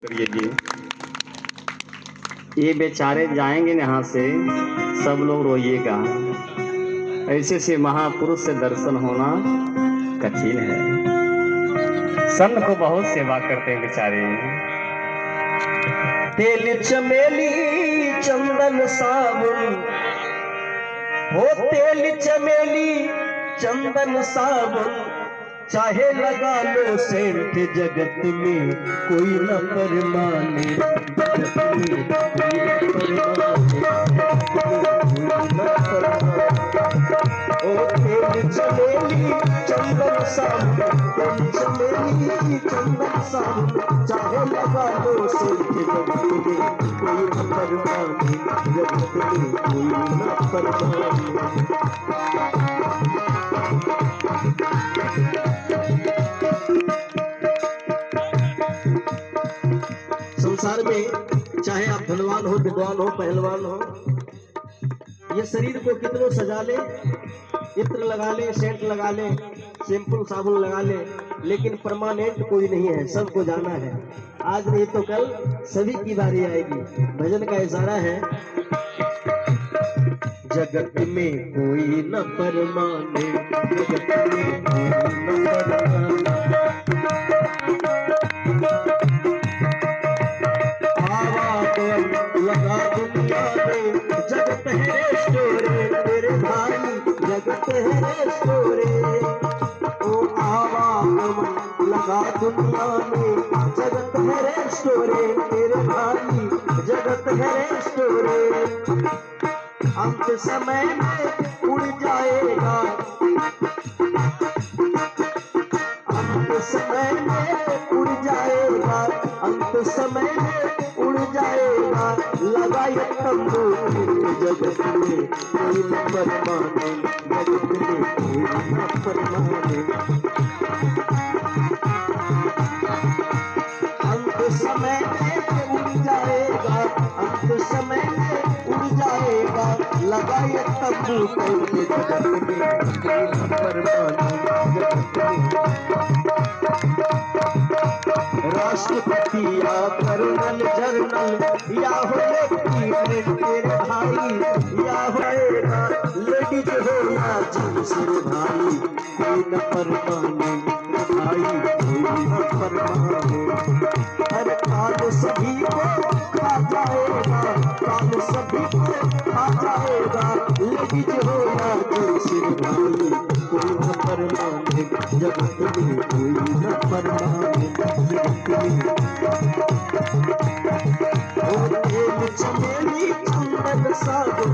करिए जी। ये बेचारे जाएंगे यहाँ से, सब लोग रोइएगा। ऐसे से महापुरुष से दर्शन होना कठिन है। संत को बहुत सेवा करते हैं बेचारे। तेल चमेली चंदन साबुन, हो तेल चमेली चंदन साबुन, चाहे लगा लो सेंट, जगत में कोई न परमाने। जगत में कोई न परमाने, जगत में कोई न परमाने। ओ तेल चमेली चंदन साबुन, तेल चमेली चंदन साबुन, चाहे लगा लो सेंट, जगत में कोई न परमाने। जगत में कोई न परमाने। संसार में चाहे आप धनवान हो, विद्वान हो, पहलवान हो, ये शरीर को कितनों सजा ले, इत्र लगा ले, सेंट लगा ले, शैम्पू साबुन लगा ले, लेकिन परमानेंट कोई नहीं है। सबको जाना है, आज नहीं तो कल सभी की बारी आएगी। भजन का इशारा है, जगत में कोई न परमानेंट, जगत में कोई न परमानेंट। लगा दुनिया में जगत है स्टोरे, तेरे भाई जगत है स्टोरे। ओ आवागमन लगा दुनिया में जगत है स्टोरे, तेरे भाई जगत है स्टोरे। अंत समय में उड़ जाएगा, अंत समय में उड़ जाएगा, अंत समय में उड़ जाएगा। लगाए तंबू जगत में कोई न परमाने, जगत में कोई न परमाने। अंत समय में उड़ जाएगा, अंत समय में उड़ जाएगा। लगाए तंबू जगत में कोई न परमाने, जगत में। राष्ट्रपति या कर्नल जर्नल या हो लेफ्टिनेंट, तेरे भाई या होएगा लेडीज हो या जेंट्स, भाई कोई न परमाने, भाई कोई न परमाने। हर काल सभी को खा जाएगा, काल सभी को खा जाएगा, लेडीज हो या जेंट्स, भाई कोई न परमाने, जगत में कोई न परमाने। चमेली चंदन साबुन,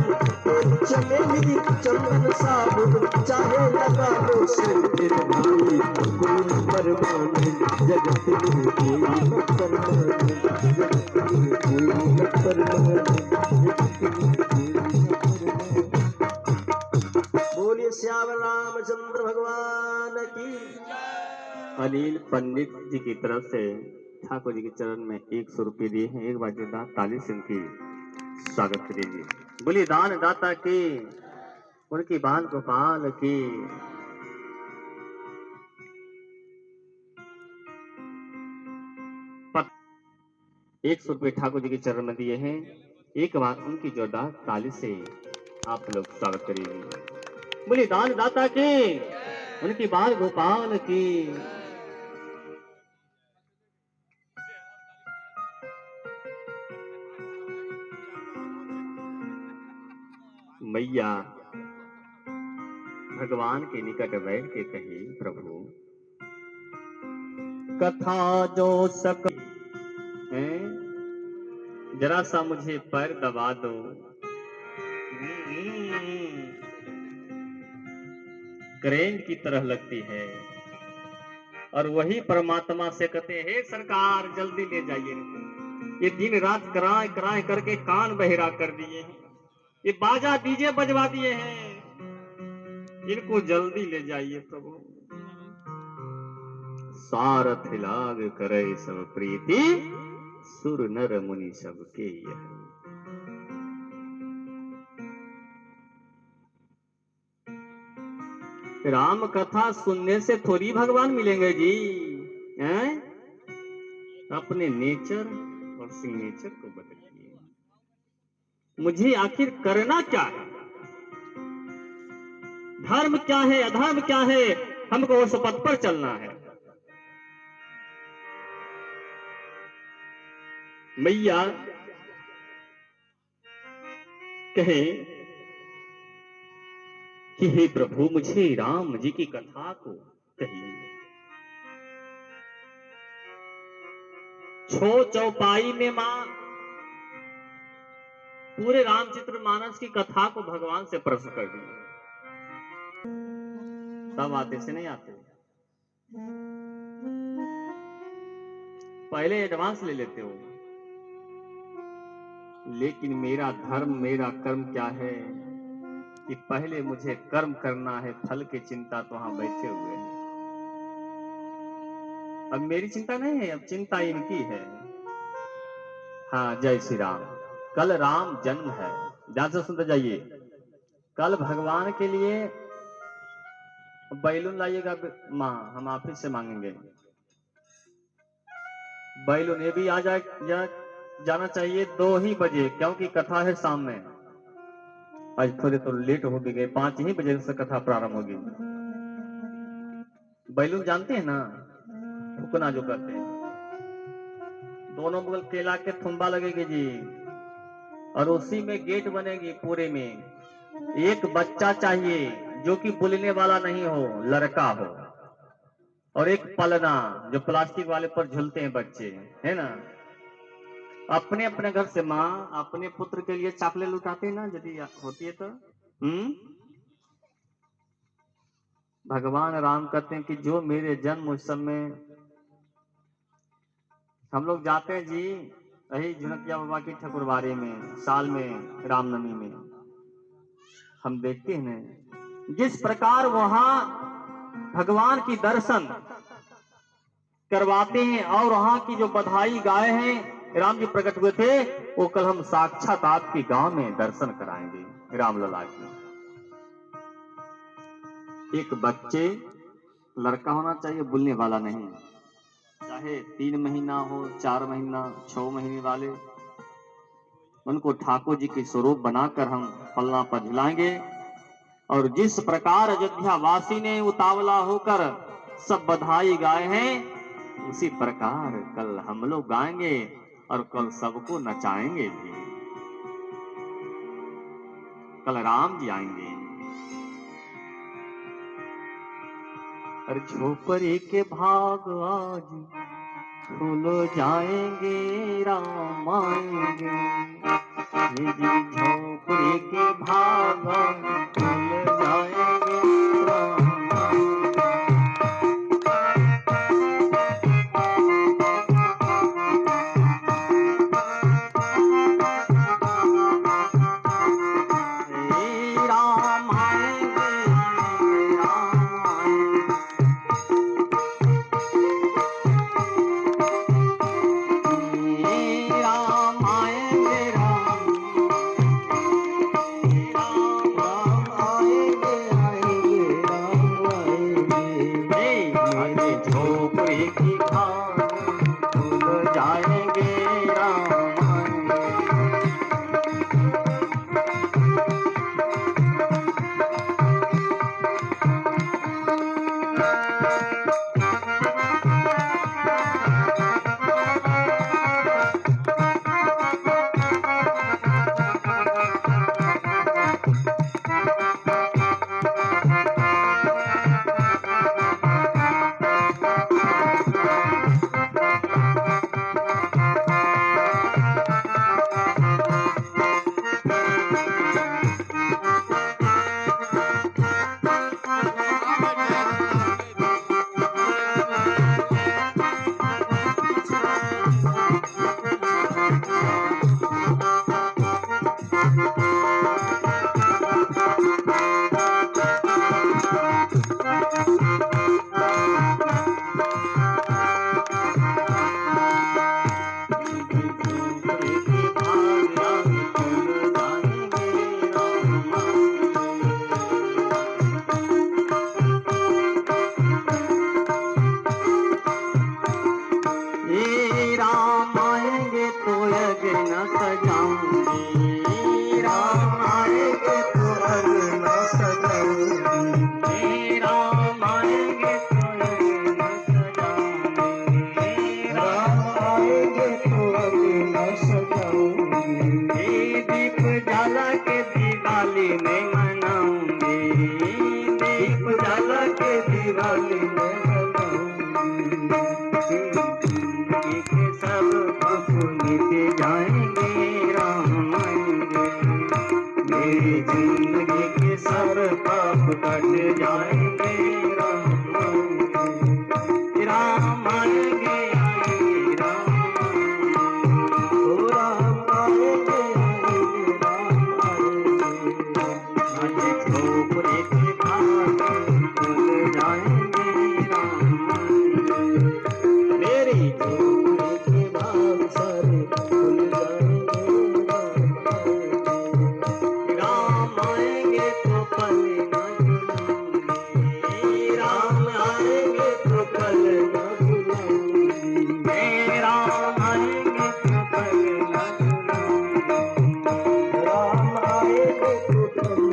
चमेली चंदन साबुन, चाहे लगा लो सेंट, भाई कोई न परमाने, जगत में कोई न परमाने, जगत में कोई न परमाने, जगत में कोई न परमाने। बोलिए श्याम रामचंद्र भगवान की। अनिल पंडित जी की तरफ से ठाकुर जी के चरण में 100 रुपये दिए हैं। एक बार जोरदार ताली से उनकी स्वागत करिए। बोलिए दान दाता की, उनकी बाल गोपाल की। 100 रुपये ठाकुर जी के चरण में दिए हैं। एक बार उनकी जोरदार ताली से आप लोग स्वागत करिए। बोलिए दान दाता की, उनकी बाल गोपाल की। मैया भगवान के निकट बैठ के कही, प्रभु कथा जो सक है, जरा सा मुझे पैर दबा दो। करेंट की तरह लगती है। और वही परमात्मा से कहते हैं, हे सरकार जल्दी ले जाइए इनको। ये दिन रात कराए कराए करके कान बहिरा कर दिए हैं, ये बाजा डीजे बजवा दिए हैं, इनको जल्दी ले जाइए प्रभु। सारथ लाग करे सब प्रीति, सुर नर मुनि सबके यह। राम कथा सुनने से थोड़ी भगवान मिलेंगे जी, हैं? अपने नेचर और सिग्नेचर को बदलिए। मुझे आखिर करना क्या है? धर्म क्या है, अधर्म क्या है, हमको उस पथ पर चलना है। मैया कहे कि हे प्रभु, मुझे राम जी की कथा को कहिए। छो चौपाई में मां पूरे रामचरित्र मानस की कथा को भगवान से प्रश्न कर दी। तब आते से नहीं आते, पहले एडवांस ले लेते हो। लेकिन मेरा धर्म, मेरा कर्म क्या है कि पहले मुझे कर्म करना है, फल की चिंता तो वहां बैठे हुए हैं। अब मेरी चिंता नहीं है, अब चिंता इनकी है। हाँ, जय श्री राम। कल राम जन्म है, ध्यान से सुनते जाइए। कल भगवान के लिए बैलून लाइएगा माँ, हम ऑफिस से मांगेंगे। बैलून ये भी आ जाना चाहिए 2 ही बजे, क्योंकि कथा है शाम में। आज थोड़े तो लेट हो भी गए, 5 ही बजे से कथा प्रारंभ होगी। बैलून जानते हैं ना, फुकना जो करते हैं, दोनों बगल केला के थुम्बा लगेगी जी, और उसी में गेट बनेगी पूरे में। एक बच्चा चाहिए जो कि बोलने वाला नहीं हो, लड़का हो, और एक पलना जो प्लास्टिक वाले पर झूलते हैं बच्चे, है ना। अपने अपने घर से माँ अपने पुत्र के लिए चॉकलेट लुटाते हैं ना, यदि होती है तो। भगवान राम कहते हैं कि जो मेरे जन्म उस समय हम लोग जाते हैं जी, यही झुनकिया बाबा की ठकुरबाड़ी में, साल में रामनवमी में हम देखते हैं जिस प्रकार वहां भगवान की दर्शन करवाते हैं, और वहां की जो बधाई गाए हैं, राम जी प्रकट हुए थे, वो कल हम साक्षात आपके गांव में दर्शन कराएंगे रामलला की। एक बच्चे, लड़का होना चाहिए, बोलने वाला नहीं, चाहे 3 महीना हो, 4 महीना, 6 महीने वाले, उनको ठाकुर जी के स्वरूप बनाकर हम पलना पर झुलाएंगे। और जिस प्रकार अयोध्या वासी ने उतावला होकर सब बधाई गाए हैं, उसी प्रकार कल हम लोग गाएंगे और कल सबको नचाएंगे भी। कल राम जी आएंगे। और झोपड़ी के भाग आज खुल जाएंगे, राम आएंगे। ये जी झोपड़ी के भाग खुल जाएंगे, राम आएंगे। राम आएंगे, राम आएंगे। राम आएंगे, राम, राम आएंगे। अंगना सजाऊंगी, राम आएंगे तो अंगना सजाऊंगी, राम आएंगे तो अंगना सजाऊंगी, राम आएंगे तो अंगना सजाऊंगी, दीप जला के दिवाली में मनाऊंगी, दीप जला के दिवाली में जिंदगी के सब दुख मिट जाएंगे, राम आएंगे, मेरी जिंदगी के सब पाप कट जाएंगे, राम आएंगे, राम आएंगे, आएंगे राम, ओ राम आएंगे, राम आएंगे, आज झोपड़े के भाग खुल जाएंगे, राम आएंगे, मेरी झोपड़ी के भाग सारे खुल जाएंगे, राम आएंगे तो पल न भूलूंगी, राम आएंगे तो पल न भुलाऊंगी, राम आएंगे तो पल न भूलूंगी, राम आएंगे तो पल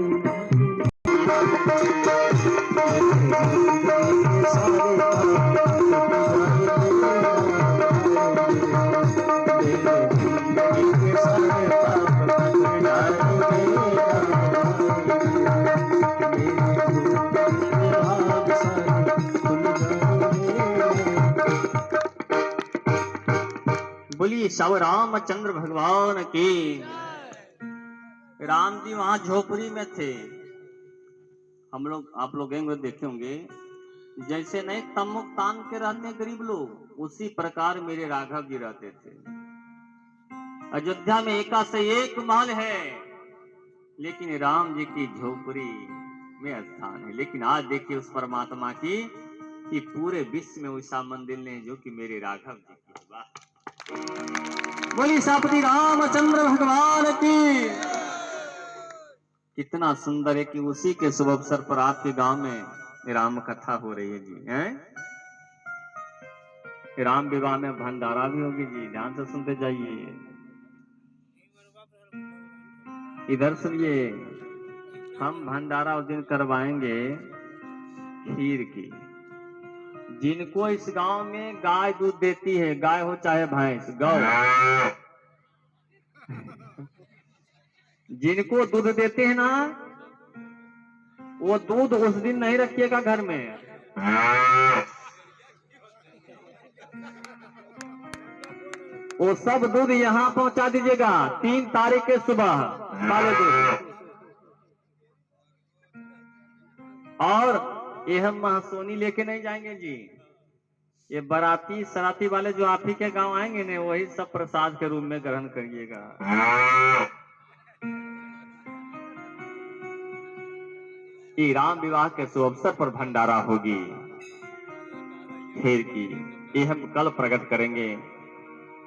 बोलिए श्याम रामचंद्र भगवान की। राम जी वहां झोपड़ी में थे, हम लोग आप लोग देखे होंगे, जैसे नहीं तमुक तान के रहते गरीब लोग, उसी प्रकार मेरे राघव जी रहते थे। अयोध्या में एका से एक महल है, लेकिन राम जी की झोपड़ी में स्थान है। लेकिन आज देखिए उस परमात्मा की कि पूरे विश्व में वैसा मंदिर नहीं जो कि मेरे राघव जी की है। वाह, बोली सापति रामचंद्र भगवान की। कितना सुंदर है कि उसी के शुभ अवसर पर आपके गांव में राम कथा हो रही है जी, हैं? राम विवाह में भंडारा भी होगी जी, ध्यान से सुनते जाइए। इधर सुनिए, हम भंडारा उस दिन करवाएंगे खीर की। जिनको इस गांव में गाय दूध देती है, गाय हो चाहे भैंस, गौ, जिनको दूध देते हैं ना, वो दूध उस दिन नहीं रखिएगा घर में, वो सब दूध यहाँ पहुंचा दीजिएगा 3 तारीख के सुबह, काले दूध। और ये हम महासोनी लेके नहीं जाएंगे जी, ये बाराती सराती वाले जो आप ही के गांव आएंगे ना, वही सब प्रसाद के रूप में ग्रहण करिएगा। ये राम विवाह के शुभ अवसर पर भंडारा होगी खीर की, ये हम कल प्रकट करेंगे।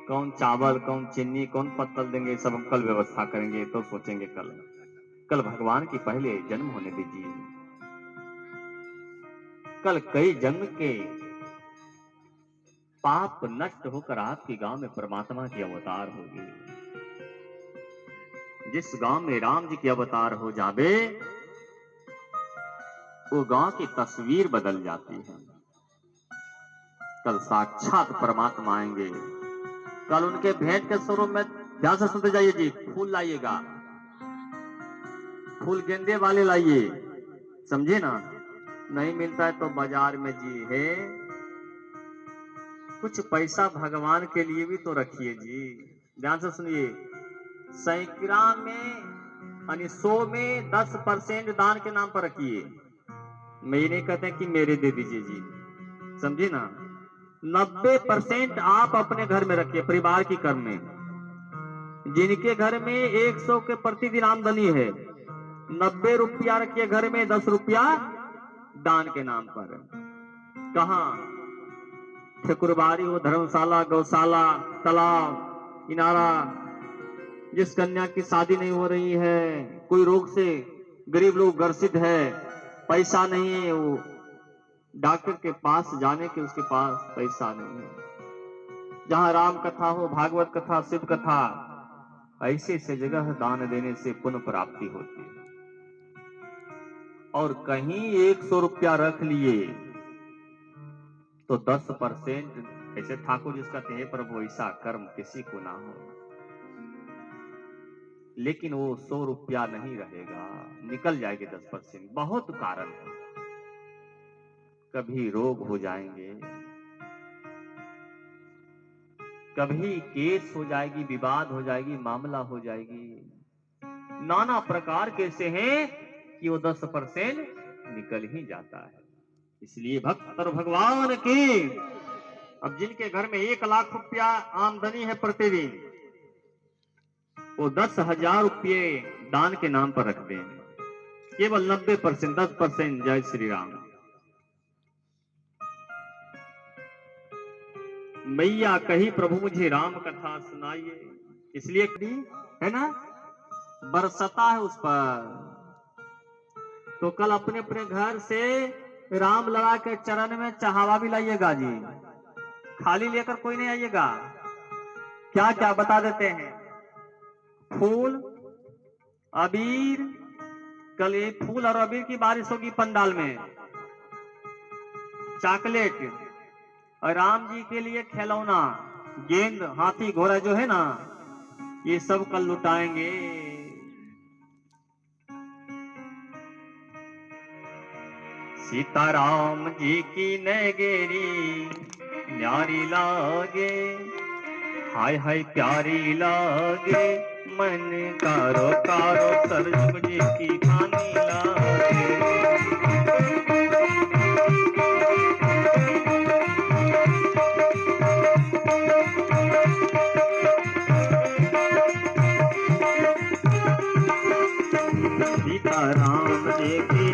कौन चावल, कौन चीनी, कौन पत्तल देंगे, सब हम कल व्यवस्था करेंगे। तो सोचेंगे कल भगवान की पहले जन्म होने दीजिए, कल कई जन्म के पाप नष्ट होकर आपके गांव में परमात्मा की अवतार होगी। जिस गांव में राम जी की अवतार हो जावे, वो गांव की तस्वीर बदल जाती है। कल साक्षात परमात्मा आएंगे। कल उनके भेंट के स्वरूप में, ध्यान से सुनते जाइए जी, फूल लाइएगा, फूल गेंदे वाले लाइए, समझे ना। नहीं मिलता है तो बाजार में जी है, कुछ पैसा भगवान के लिए भी तो रखिए जी। ध्यान से सुनिए, सैकड़ा में यानी 100 में 10% दान के नाम पर रखिए। मैं ये नहीं कहते कि मेरे दे दीजिए जी, समझे ना। 90% आप अपने घर में रखिए, परिवार की कर्म में। जिनके घर में 100 के प्रतिदिन आमदनी है, 90 रुपया रखिए घर में, 10 रुपया दान के नाम पर। कहाँ ठकुरबारी हो, धर्मशाला, गौशाला, तालाब, इनारा, जिस कन्या की शादी नहीं हो रही है, कोई रोग से गरीब लोग ग्रसित है, पैसा नहीं है, वो डॉक्टर के पास जाने के उसके पास पैसा नहीं है, जहां राम कथा हो, भागवत कथा, शिव कथा, ऐसे से जगह दान देने से पुण्य प्राप्ति होती है। और कहीं 100 रुपया रख लिए तो 10%, ऐसे ठाकुर जिसका कहे प्रभु ऐसा कर्म किसी को ना हो, लेकिन वो 100 रुपया नहीं रहेगा, निकल जाएंगे 10%। बहुत कारण है, कभी रोग हो जाएंगे, कभी केस हो जाएगी, विवाद हो जाएगी, मामला हो जाएगी, नाना प्रकार के ऐसे हैं कि वो 10% निकल ही जाता है। इसलिए भक्त और भगवान की, अब जिनके घर में 1 लाख रुपया आमदनी है प्रतिदिन, वो 10,000 रुपये दान के नाम पर रख दें, केवल 90%, 10%। जय श्री राम। मैया कही प्रभु मुझे राम कथा सुनाइए, इसलिए है ना, बरसता है उस पर। तो कल अपने अपने घर से राम लला के चरण में चढ़ावा भी लाइएगा जी, खाली लेकर कोई नहीं आइएगा। क्या क्या बता देते हैं, फूल अबीर, कल ये फूल और अबीर की बारिश होगी पंडाल में, चॉकलेट, और राम जी के लिए खिलौना, गेंद, हाथी घोड़ा जो है ना, ये सब कल लुटाएंगे। सीताराम जी की नगेरी न्यारी लागे, हाय हाय प्यारी लागे, मन कारो कारो सरजुग जी की खानी लागे। सीताराम जी की